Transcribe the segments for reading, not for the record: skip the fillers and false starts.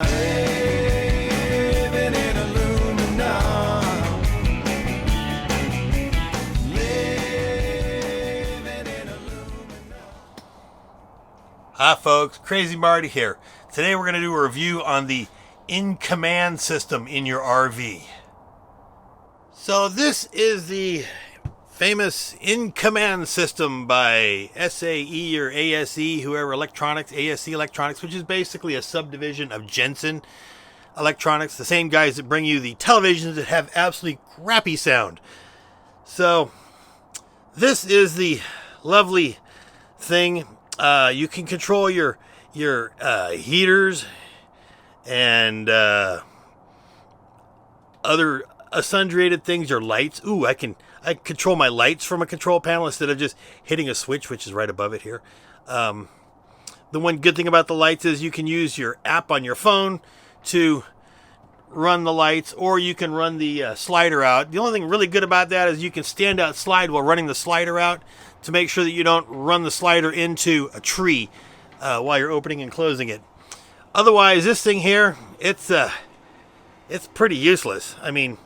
Living in aluminum. Living in aluminum. Hi folks, Crazy Marty here. Today we're going to do a review on the in-command system in your RV. So this is the famous in-command system by SAE or ASE, whoever electronics, ASE Electronics, which is basically a subdivision of Jensen Electronics, the same guys that bring you the televisions that have absolutely crappy sound. So this is the lovely thing. You can control your heaters and other sundry things, your lights. Ooh, I can control my lights from a control panel instead of just hitting a switch, which is right above it here. The one good thing about the lights is you can use your app on your phone to run the lights, or you can run the slider out. The only thing really good about that is you can stand out slide while running the slider out to make sure that you don't run the slider into a tree while you're opening and closing it. Otherwise, this thing here, it's pretty useless. I mean,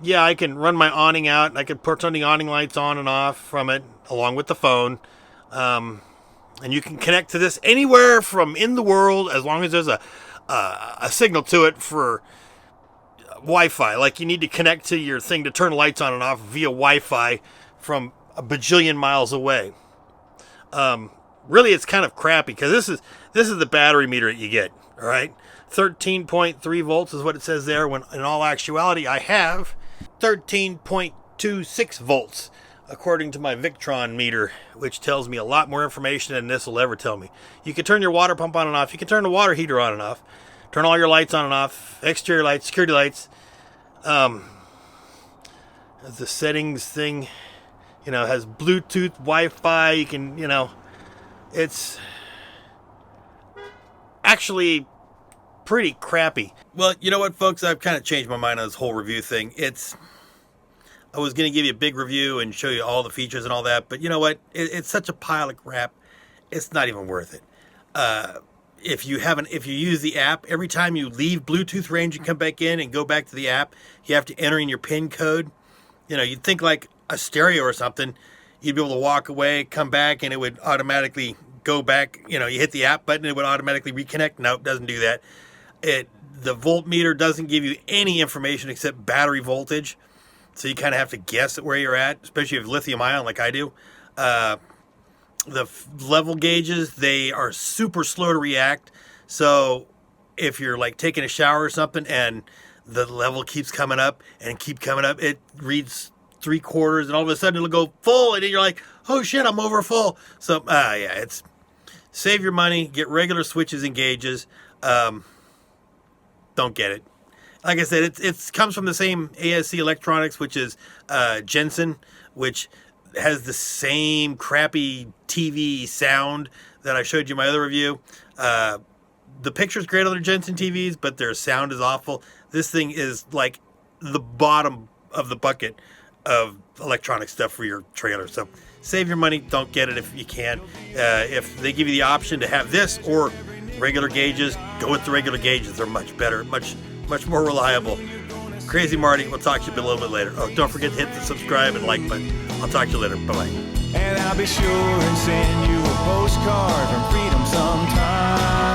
yeah, I can run my awning out, and I can turn the awning lights on and off from it, along with the phone. And you can connect to this anywhere from in the world, as long as there's a signal to it for Wi-Fi. Like, you need to connect to your thing to turn the lights on and off via Wi-Fi from a bajillion miles away. Really, it's kind of crappy, because this is the battery meter that you get. All right, 13.3 volts is what it says there, when in all actuality I have 13.26 volts, according to my Victron meter, which tells me a lot more information than this will ever tell me. You can turn your water pump on and off. You can turn the water heater on and off. Turn all your lights on and off. Exterior lights, security lights. The settings thing, has Bluetooth, Wi-Fi. You can, it's actually pretty crappy. Well, you know what, folks? I've kind of changed my mind on this whole review thing. I was going to give you a big review and show you all the features and all that, but you know what? It's such a pile of crap. It's not even worth it. If you use the app, every time you leave Bluetooth range and come back in and go back to the app, you have to enter in your PIN code. You'd think like a stereo or something. You'd be able to walk away, come back, and it would automatically go back. You hit the app button, it would automatically reconnect. No, it doesn't do that. The voltmeter doesn't give you any information except battery voltage. So you kind of have to guess at where you're at, especially if you have lithium ion like I do. The level gauges, they are super slow to react. So if you're like taking a shower or something and the level keeps coming up and keep coming up, it reads 3/4 and all of a sudden it'll go full and then you're like, oh shit, I'm over full. So yeah, it's save your money, get regular switches and gauges. Don't get it. Like I said, it comes from the same ASE Electronics, which is Jensen, which has the same crappy TV sound that I showed you in my other review. The picture's great on their Jensen TVs, but their sound is awful. This thing is like the bottom of the bucket of electronic stuff for your trailer. So save your money. Don't get it if you can. If they give you the option to have this or regular gauges, go with the regular gauges. They're much better, much more reliable. Crazy Marty, we'll talk to you a little bit later. Oh, don't forget to hit the subscribe and like button. I'll talk to you later. Bye-bye. And I'll be sure and send you a postcard from freedom sometime.